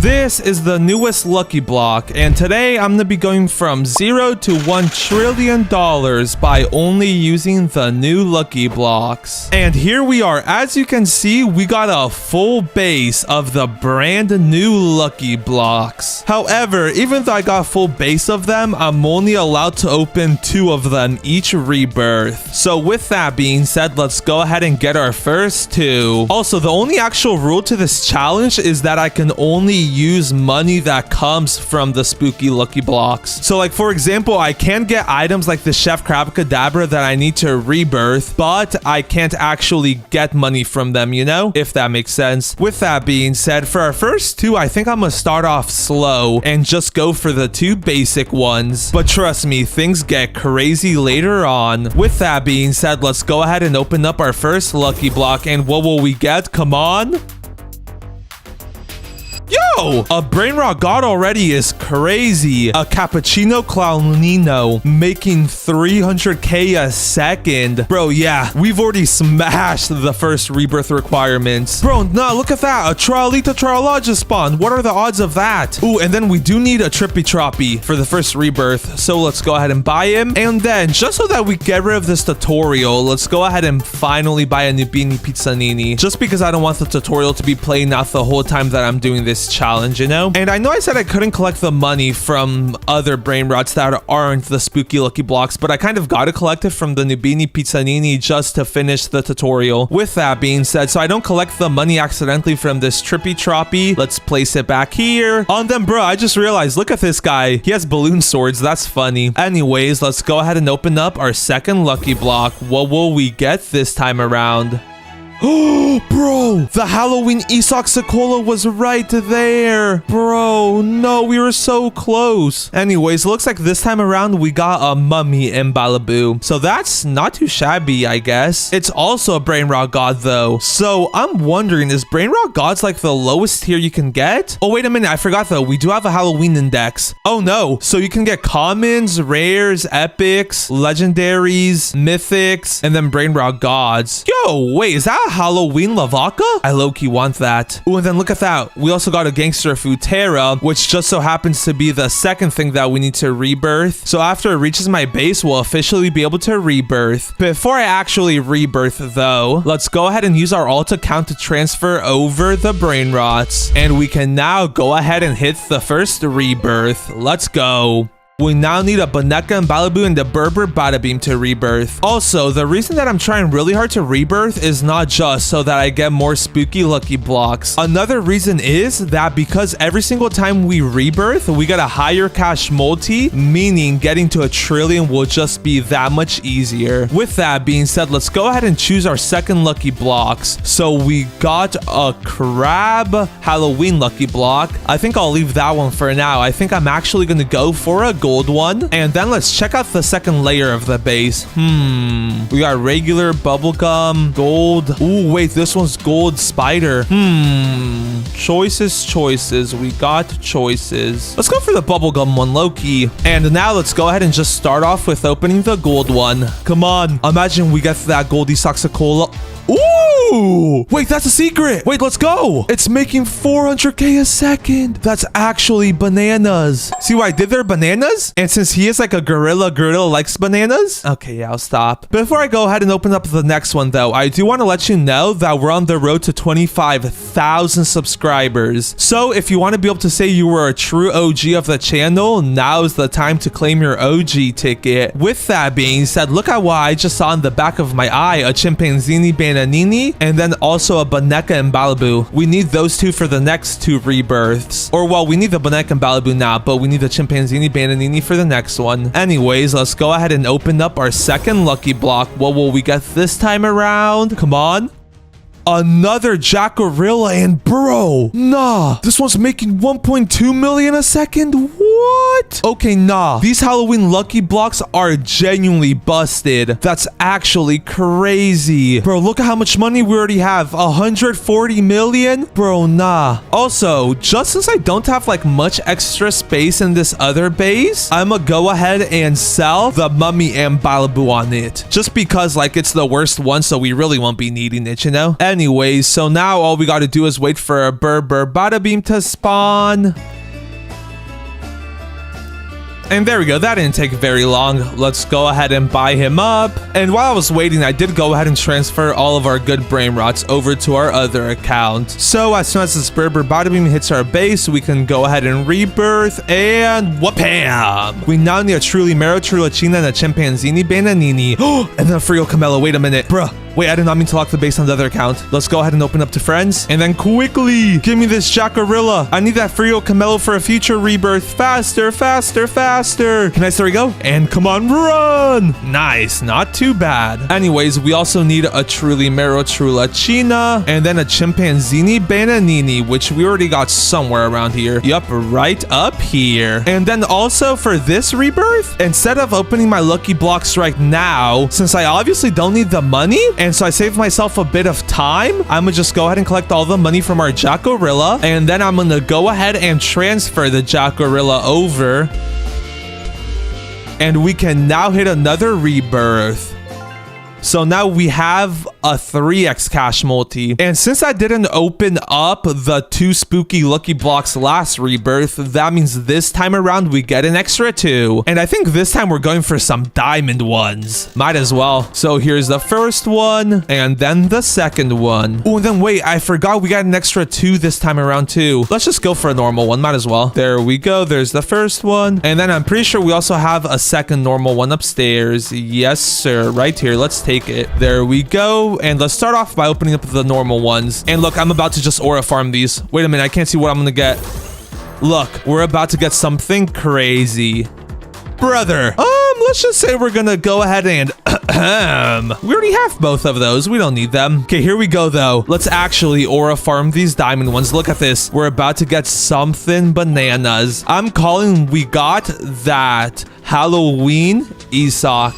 This is the newest lucky block, and today I'm gonna be going from 0 to $1 trillion by only using the new lucky blocks. And here we are. As you can see, we got a full base of the brand new lucky blocks. However, even though I got a full base of them, I'm only allowed to open 2 of them each rebirth. So with that being said, let's go ahead and get our first 2. Also, the only actual rule to this challenge is that I can only use money that comes from the spooky lucky blocks. So like, for example, I can get items like the Chef Crabacadabra that I need to rebirth, but I can't actually get money from them, you know, if that makes sense. With that being said, for our first 2, I think I'm gonna start off slow and just go for the 2 basic ones. But trust me, things get crazy later on. With that being said, let's go ahead and open up our first lucky block. And what will we get? Come on. Yo, a brain rot god already is crazy. A cappuccino clownino making 300k a second. Bro, yeah, we've already smashed the first rebirth requirements. Bro, nah, look at that. A Trialita Triala just spawned. What are the odds of that? Ooh, and then we do need a Trippy Troppy for the first rebirth. So let's go ahead and buy him. And then, just so that we get rid of this tutorial, let's go ahead and finally buy a Nubini Pizzanini. Just because I don't want the tutorial to be playing out the whole time that I'm doing this challenge, you know? And I know I said I couldn't collect the money from other brain rots that aren't the spooky lucky blocks, but I kind of gotta collect it from the Nubini Pizzanini just to finish the tutorial. With that being said, so I don't collect the money accidentally from this Trippy Troppy, let's place it back here. On them, bro, I just realized, look at this guy. He has balloon swords. That's funny. Anyways, let's go ahead and open up our second lucky block. What will we get this time around? Oh, bro, the Halloween Isak Sekola was right there. Bro, no, we were so close. Anyways, looks like this time around we got a mummy in Malibu. So that's not too shabby, I guess. It's also a brain rot god though. So I'm wondering, is brain rot gods like the lowest tier you can get? Oh, wait a minute, I forgot though. We do have a Halloween index. Oh no, so you can get commons, rares, epics, legendaries, mythics, and then brain rot gods. Yo, wait, is that Halloween Lavaca? I low-key want that. Ooh, and then look at that. We also got a Gangster Futera, which just so happens to be the second thing that we need to rebirth. So after it reaches my base, we'll officially be able to rebirth. Before I actually rebirth though, let's go ahead and use our alt account to transfer over the brain rots. And we can now go ahead and hit the first rebirth. Let's go. We now need a Boneka and Malibu and the Berber Bada Beam to rebirth. Also, the reason that I'm trying really hard to rebirth is not just so that I get more spooky lucky blocks. Another reason is that because every single time we rebirth, we get a higher cash multi, meaning getting to 1 trillion will just be that much easier. With that being said, let's go ahead and choose our second lucky blocks. So we got a crab Halloween lucky block. I think I'll leave that one for now. I think I'm actually going to go for a gold one. And then let's check out the second layer of the base. We got regular bubblegum, gold. Ooh, wait, this one's gold spider. Choices. We got choices. Let's go for the bubblegum one, low-key. And now let's go ahead and just start off with opening the gold one. Come on. Imagine we get that Goldie Saxacola. Ooh! Wait, that's a secret. Wait, let's go. It's making 400k a second. That's actually bananas. See what I did there? Bananas? And since he is like a gorilla likes bananas. Okay, yeah, I'll stop. Before I go ahead and open up the next one though, I do want to let you know that we're on the road to 25,000 subscribers. So if you want to be able to say you were a true OG of the channel, now is the time to claim your OG ticket. With that being said, look at what I just saw in the back of my eye. A chimpanzini bananini, and then also a Boneka and Malibu. We need those 2 for the next 2 rebirths. Or, well, we need the Boneka and Malibu now, but we need the chimpanzini bananini for the next one. Anyways, let's go ahead and open up our second lucky block. What will we get this time around? Come on. Another Jackarilla, and bro, nah, this one's making 1.2 million a second. What? Okay, nah, these Halloween lucky blocks are genuinely busted. That's actually crazy. Bro, look at how much money we already have. 140 million? Bro, nah. Also, just since I don't have like much extra space in this other base, I'm gonna go ahead and sell the Mummy and Malibu on it. Just because like it's the worst one, so we really won't be needing it, you know? Anyways, so now all we gotta do is wait for a Bada Beam to spawn. And there we go. That didn't take very long. Let's go ahead and buy him up. And while I was waiting, I did go ahead and transfer all of our good brain rots over to our other account. So as soon as this Bada Beam hits our base, we can go ahead and rebirth and whoop-bam! We now need a truly Mero Chulachina and a Chimpanzini Bananini. And then a Frio Camelo. Wait a minute. Bruh. Wait, I did not mean to lock the base on the other account. Let's go ahead and open up to friends. And then quickly, give me this Jackarilla. I need that Frio Camelo for a future rebirth. Faster, faster, faster. Nice, there we go. And come on, run. Nice, not too bad. Anyways, we also need a truly Mero Chulachina and then a Chimpanzini Bananini, which we already got somewhere around here. Yup, right up here. And then also for this rebirth, instead of opening my lucky blocks right now, since I obviously don't need the money, and so I saved myself a bit of time, I'm gonna just go ahead and collect all the money from our Jackarilla, and then I'm gonna go ahead and transfer the Jackarilla over. And we can now hit another rebirth. So now we have a 3x cash multi. And since I didn't open up the 2 spooky lucky blocks last rebirth, that means this time around we get an extra 2. And I think this time we're going for some diamond ones. Might as well. So here's the first one and then the second one. Oh, and then wait, I forgot we got an extra 2 this time around too. Let's just go for a normal one. Might as well. There we go. There's the first one. And then I'm pretty sure we also have a second normal one upstairs. Yes, sir. Right here. Let's take it. There we go. And let's start off by opening up the normal ones. And look, I'm about to just aura farm these. Wait a minute, I can't see what I'm gonna get. Look, we're about to get something crazy. Brother, let's just say we're gonna go ahead and we already have both of those. We don't need them. Okay, here we go though. Let's actually aura farm these diamond ones. Look at this. We're about to get something bananas. I'm calling we got that Halloween Isak.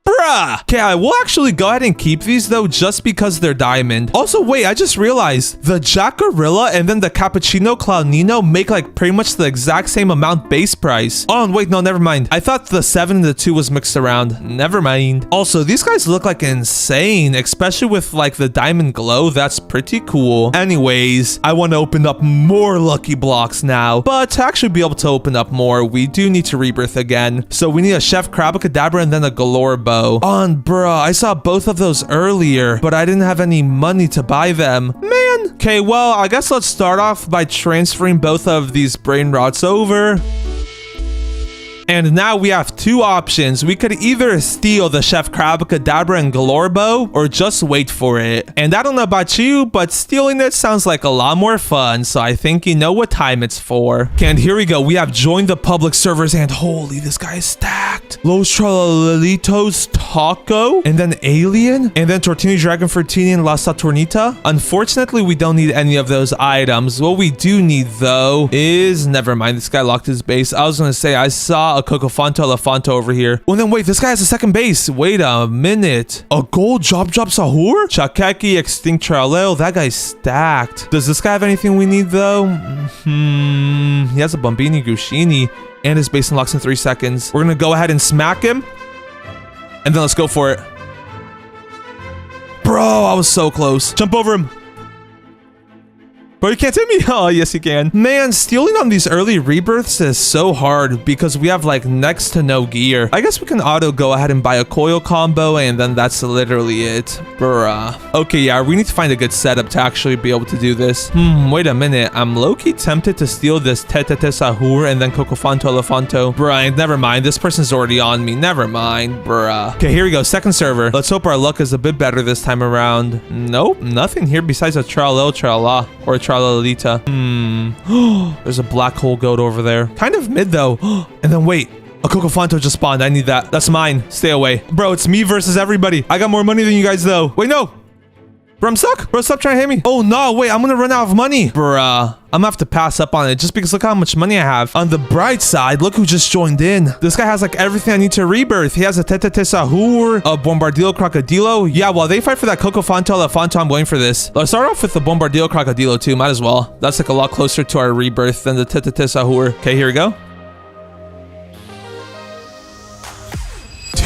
Bruh. Okay, I will actually go ahead and keep these though, just because they're diamond. Also, wait, I just realized the Jackarilla and then the Cappuccino Clownino make like pretty much the exact same amount base price. Oh, and wait, no, never mind. I thought the 7 and the 2 was mixed around. Never mind. Also, these guys look like insane, especially with like the diamond glow. That's pretty cool. Anyways, I want to open up more lucky blocks now, but to actually be able to open up more, we do need to rebirth again. So we need a Chef Crabacadabra and then a Galore Bow. On, bruh, I saw both of those earlier, but I didn't have any money to buy them. Man. Okay, well, I guess let's start off by transferring both of these brain rots over. And now we have 2 options. We could either steal the Chef Crabacadabra and Galore Bow or just wait for it. And I don't know about you, but stealing it sounds like a lot more fun. So I think you know what time it's for. Okay, and here we go. We have joined the public servers and holy, this guy is stacked. Los Tralalitos Taco and then Alien and then Tortini Dragon Fortini and La Saturnita. Unfortunately, we don't need any of those items. What we do need though is, never mind, this guy locked his base. I was gonna say I saw a Cocofonto Elefanto over here. Oh, and then wait, this guy has a second base. Wait a minute. A gold Job Sahur? Chakeki Extinct Traleo. That guy's stacked. Does this guy have anything we need though? He has a Bombini Gushini and his base unlocks in 3 seconds. We're gonna go ahead and smack him. And then let's go for it. Bro, I was so close. Jump over him. Bro, you can't hit me. Oh, yes, you can. Man, stealing on these early rebirths is so hard because we have like next to no gear. I guess we can auto go ahead and buy a coil combo and then that's literally it. Bruh. Okay, yeah, we need to find a good setup to actually be able to do this. Wait a minute. I'm low-key tempted to steal this Tete Sahur and then Cocofonto Elefanto. Bruh, never mind. This person's already on me. Never mind, bruh. Okay, here we go. Second server. Let's hope our luck is a bit better this time around. Nope, nothing here besides a Tralala or a Tralalita. There's a black hole goat over there. Kind of mid though. And then wait, a Cocofonto just spawned. I need that. That's mine. Stay away. Bro, it's me versus everybody. I got more money than you guys though. Wait, no. Bro, I'm stuck. Bro, stop trying to hit me. Oh no, wait, I'm gonna run out of money. Bruh. I'm gonna have to pass up on it just because look how much money I have. On the bright side, look who just joined in. This guy has like everything I need to rebirth. He has a Tete Sahur, a Bombardillo Crocodilo. Yeah, while they fight for that Cocofonto Elefanto, I'm going for this. Let's start off with the Bombardillo Crocodilo too. Might as well. That's like a lot closer to our rebirth than the Tete Sahur. Okay, here we go.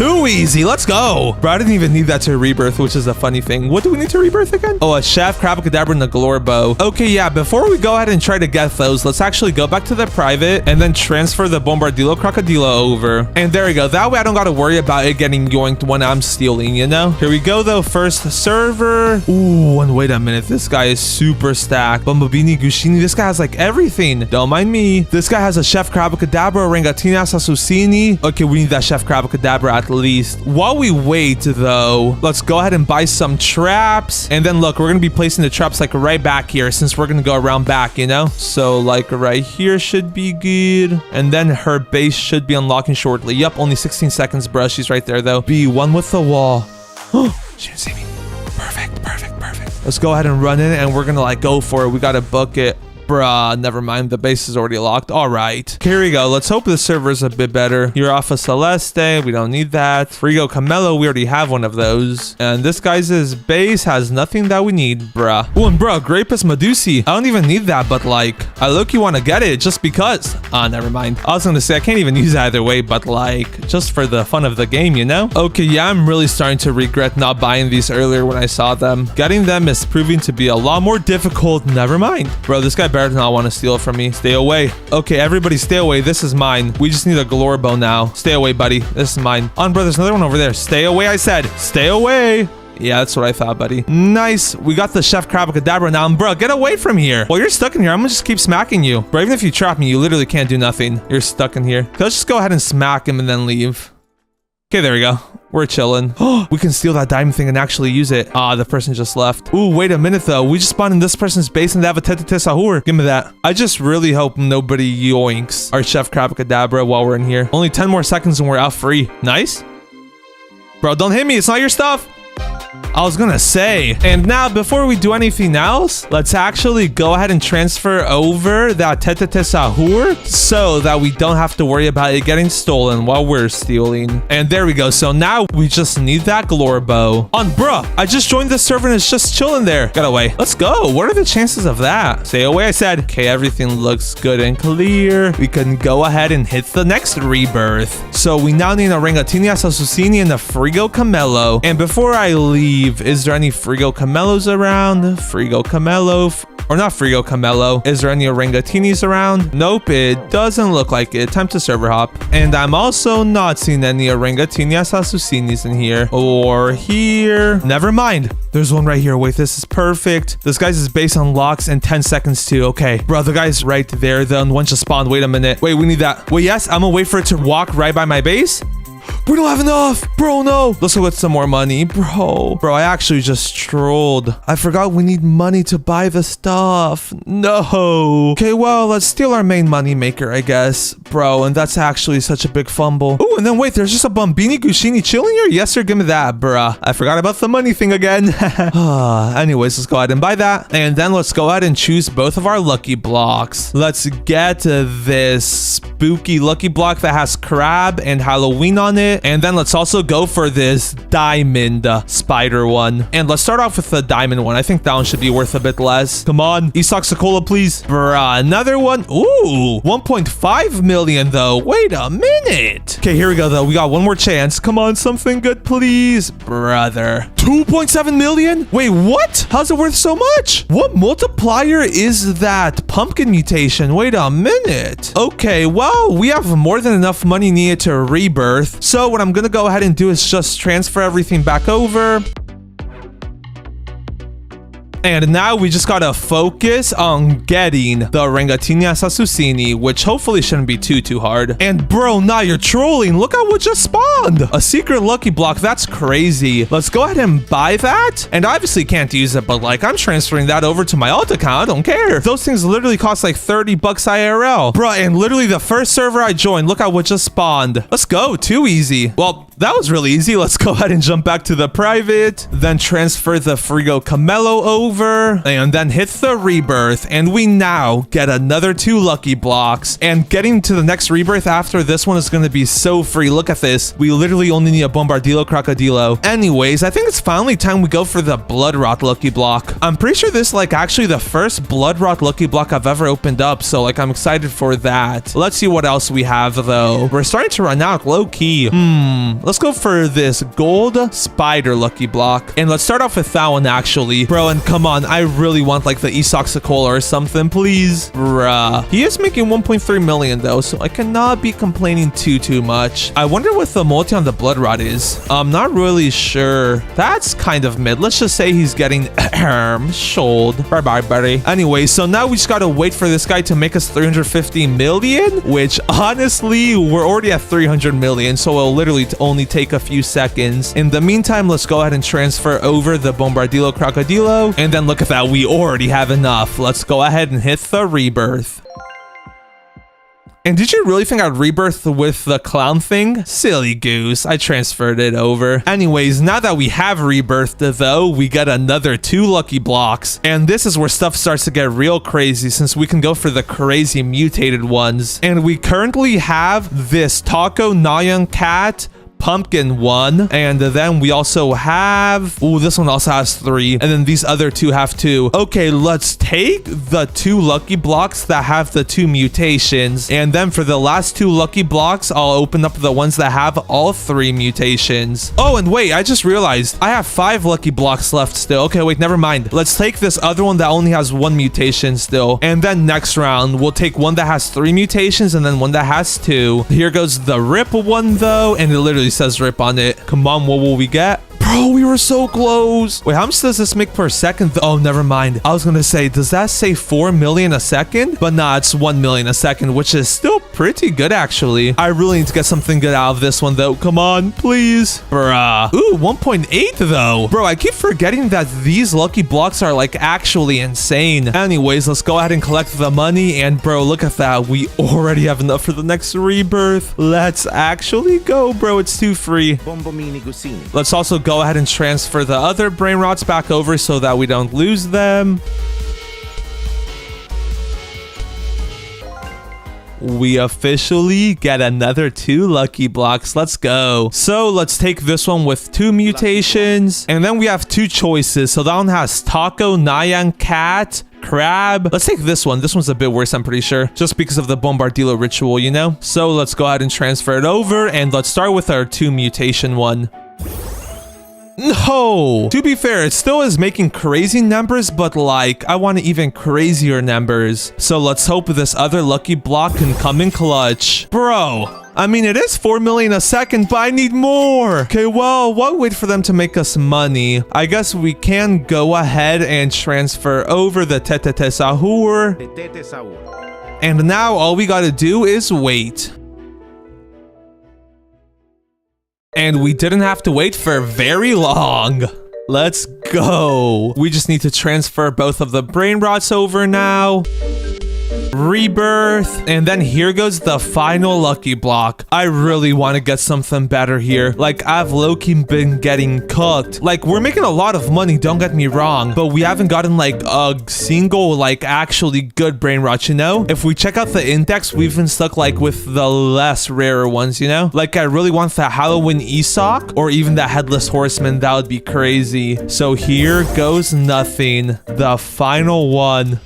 Too easy. Let's go. Bro, I didn't even need that to rebirth, which is a funny thing. What do we need to rebirth again? Oh, a chef, Crabacadabra, and a Glorbo. Okay, yeah, before we go ahead and try to get those, let's actually go back to the private and then transfer the Bombardilo Crocodilo over. And there we go. That way I don't got to worry about it getting yoinked when I'm stealing, you know? Here we go, though. First server. Ooh, and wait a minute. This guy is super stacked. Bumbabini Gushini. This guy has like everything. Don't mind me. This guy has a Chef Crabacadabra, Orangatina Sasusini. Okay, we need that Chef Crabacadabra at least. While we wait, though, let's go ahead and buy some traps. And then look, we're going to be placing the traps like right back here since we're going to go around back, you know? So like right here should be good. And then her base should be unlocking shortly. Yup, only 16 seconds, bro. She's right there, though. Be one with the wall. Oh, she didn't see me. Perfect, perfect, perfect. Let's go ahead and run in and we're going to like go for it. We got to book it. Bruh, never mind. The base is already locked. All right. Here we go. Let's hope the server's a bit better. You're off of Celeste. We don't need that. Frigo Camelo. We already have one of those. And this guy's base has nothing that we need, bruh. Oh, and bruh, Grapus Medusi. I don't even need that, but like, I look, you want to get it just because. Ah, never mind. I was going to say, I can't even use it either way, but like, just for the fun of the game, you know? Okay, yeah, I'm really starting to regret not buying these earlier when I saw them. Getting them is proving to be a lot more difficult. Never mind. Bro, this guy better not want to steal from me. Stay away. Okay, everybody stay away. This is mine. We just need a Glorbo now. Stay away, buddy. This is mine. On, bro, there's another one over there. Stay away, I said. Stay away. Yeah, that's what I thought, buddy. Nice. We got the Chef Crabacadabra now. And bro, get away from here. Well, you're stuck in here. I'm gonna just keep smacking you. Bro, even if you trap me, you literally can't do nothing. You're stuck in here. Let's just go ahead and smack him and then leave. Okay, there we go. We're chilling. Oh, we can steal that diamond thing and actually use it. Ah, the person just left. Ooh, wait a minute, though. We just spawned in this person's base and they have a Tete Sahur. Give me that. I just really hope nobody yoinks our Chef Crabacadabra while we're in here. Only 10 more seconds and we're out free. Nice. Bro, don't hit me. It's not your stuff. I was gonna say. And now, before we do anything else, let's actually go ahead and transfer over that Tete Sahur so that we don't have to worry about it getting stolen while we're stealing. And there we go. So now we just need that Glorbo. On, bruh, I just joined the server and it's just chilling there. Get away. Let's go. What are the chances of that? Stay away, I said. Okay, everything looks good and clear. We can go ahead and hit the next rebirth. So we now need a Rangatinia Sasusini and a Frigo Camelo. And before I leave, is there any Frigo Camelos around? Frigo Camelo, or not Frigo Camelo. Is there any Orangatinis around? Nope, it doesn't look like it. Time to server hop. And I'm also not seeing any Orangatinia Sasusinis in here. Or here. Never mind. There's one right here. Wait, this is perfect. This guy's base unlocks in 10 seconds too. Okay, bro, the guy's right there. The one just spawned. Wait a minute. Wait, we need that. Wait, yes, I'm gonna wait for it to walk right by my base. We don't have enough. Bro, no. Let's go get some more money. Bro, I actually just trolled. I forgot we need money to buy the stuff. No. Okay, well, let's steal our main money maker, I guess. Bro, and that's actually such a big fumble. Oh, and then wait, there's just a Bombini Gushini chilling here? Yes, sir, give me that, bruh. I forgot about the money thing again. Anyways, let's go ahead and buy that. And then let's go ahead and choose both of our lucky blocks. Let's get this spooky lucky block that has crab and Halloween on it. And then let's also go for this diamond spider one. And let's start off with the diamond one. I think that one should be worth a bit less. Come on, Isak Sokola, please. Bruh, another one. Ooh, 1.5 million though. Wait a minute. Okay, here we go though. We got one more chance. Come on, something good, please. Brother. 2.7 million? Wait, what? How's it worth so much? What multiplier is that? Pumpkin mutation. Wait a minute. Okay, well, we have more than enough money needed to rebirth. So what I'm gonna go ahead and do is just transfer everything back over. And now we just gotta focus on getting the Orangatinia Sasusini, which hopefully shouldn't be too hard. And bro, nah, you're trolling. Look at what just spawned. A secret lucky block. That's crazy. Let's go ahead and buy that. And I obviously can't use it, but like I'm transferring that over to my alt account. I don't care. Those things literally cost like 30 bucks IRL. Bro, and literally the first server I joined, look at what just spawned. Let's go. Too easy. Well, that was really easy. Let's go ahead and jump back to the private, then transfer the Frigo Camelo over, and then hit the rebirth. And we now get another 2 lucky blocks. And getting to the next rebirth after this one is going to be so free. Look at this. We literally only need a Bombardilo Crocodilo. Anyways, I think it's finally time we go for the Blood Rot lucky block. I'm pretty sure this is like actually the first Blood Rot lucky block I've ever opened up. So like I'm excited for that. Let's see what else we have though. We're starting to run out low key. Let's let's go for this gold spider lucky block. And let's start off with that one, actually. Bro, and come on, I really want like the Esoxicola or something, please. Bruh. He is making 1.3 million though, so I cannot be complaining too much. I wonder what the multi on the blood rod is. I'm not really sure. That's kind of mid. Let's just say he's getting sold. Bye-bye, buddy. Anyway, so now we just gotta wait for this guy to make us 350 million, which honestly, we're already at 300 million, so it'll literally only take a few seconds. In the meantime, let's go ahead and transfer over the Bombardillo Crocodilo, and then look at that, we already have enough. Let's go ahead and hit the rebirth. And did you really think I'd rebirth with the clown thing? Silly goose, I transferred it over. Anyways, now that we have rebirthed though, we got another 2 lucky blocks. And this is where stuff starts to get real crazy since we can go for the crazy mutated ones. And we currently have this Taco Nyan Cat pumpkin one, and then we also have, oh, this one also has 3, and then these other 2 have 2. Okay, let's take the 2 lucky blocks that have the 2 mutations, and then for the last 2 lucky blocks, I'll open up the ones that have all 3 mutations. Oh, and wait, I just realized I have 5 lucky blocks left still. Okay, wait, never mind. Let's take this other one that only has 1 mutation still, and then next round we'll take one that has 3 mutations and then one that has 2. Here goes the rip one though, and it literally says rip on it. Come on, what will we get? Bro, we were so close. Wait, how much does this make per second? Oh, never mind. I was gonna say, does that say 4 million a second? But nah, it's 1 million a second, which is still pretty good, actually. I really need to get something good out of this one, though. Come on, please. Bruh. Ooh, 1.8, though. Bro, I keep forgetting that these lucky blocks are, like, actually insane. Anyways, let's go ahead and collect the money. And, bro, look at that. We already have enough for the next rebirth. Let's actually go, bro. It's too free. Let's also go ahead and transfer the other brain rots back over so that we don't lose them. We officially get another 2 lucky blocks. Let's go. So let's take this one with 2 mutations, and then we have 2 choices. So that one has Taco, Nyan Cat, Crab. Let's take this one. This one's a bit worse, I'm pretty sure, just because of the Bombardillo ritual, you know? So let's go ahead and transfer it over, and let's start with our 2 mutation one. No! To be fair, it still is making crazy numbers, but like, I want even crazier numbers. So let's hope this other lucky block can come in clutch. Bro, I mean, it is 4 million a second, but I need more. Okay, well, while we wait for them to make us money, I guess we can go ahead and transfer over the Tete Sahur. And now all we gotta do is wait. And we didn't have to wait for very long. Let's go. We just need to transfer both of the brain rots over now. Rebirth, and then here goes the final lucky block. I really want to get something better here. Like, I've low-key been getting cooked. Like, we're making a lot of money, don't get me wrong, but we haven't gotten like a single like actually good brain rot, you know? If we check out the index, we've been stuck like with the less rarer ones, you know? Like, I really want that Halloween Esoc or even that Headless Horseman. That would be crazy. So here goes nothing. The final one.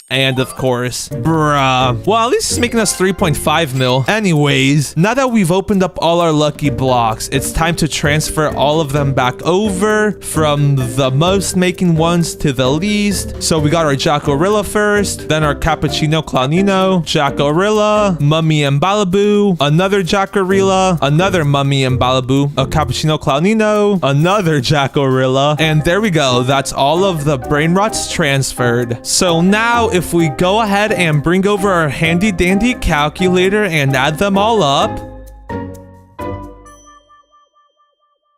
And of course, bruh. Well, at least it's making us 3.5 mil. Anyways, now that we've opened up all our lucky blocks, it's time to transfer all of them back over from the most making ones to the least. So we got our Jackorilla first, then our Cappuccino Clownino, Jackorilla, Mummy and Balaboo, another Jackorilla, another Mummy and Balaboo, a Cappuccino Clownino, another Jackorilla, and there we go. That's all of the brain rots transferred. So now if we go ahead and bring over our handy dandy calculator and add them all up,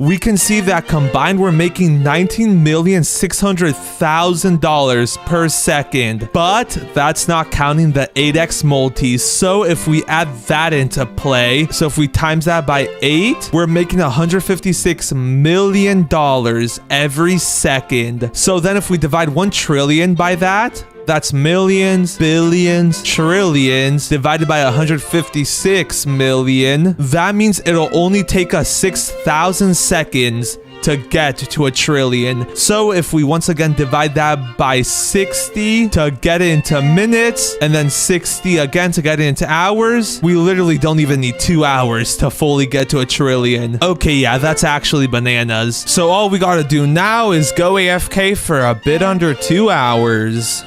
we can see that combined we're making $19,600,000 per second. But that's not counting the 8x multis. So if we add that into play, so if we times that by 8, we're making $156 million every second. So then if we divide 1 trillion by that, that's millions, billions, trillions divided by 156 million. That means it'll only take us 6,000 seconds to get to a trillion. So if we once again divide that by 60 to get it into minutes, and then 60 again to get it into hours, we literally don't even need 2 hours to fully get to a trillion. Okay, yeah, that's actually bananas. So all we gotta do now is go AFK for a bit under 2 hours.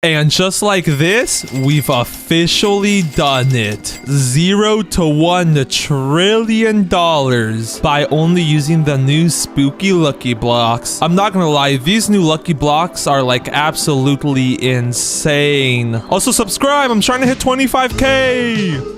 And just like this, we've officially done it. 0 to $1 trillion by only using the new spooky lucky blocks. I'm not gonna lie, these new lucky blocks are like absolutely insane. Also subscribe, I'm trying to hit 25K.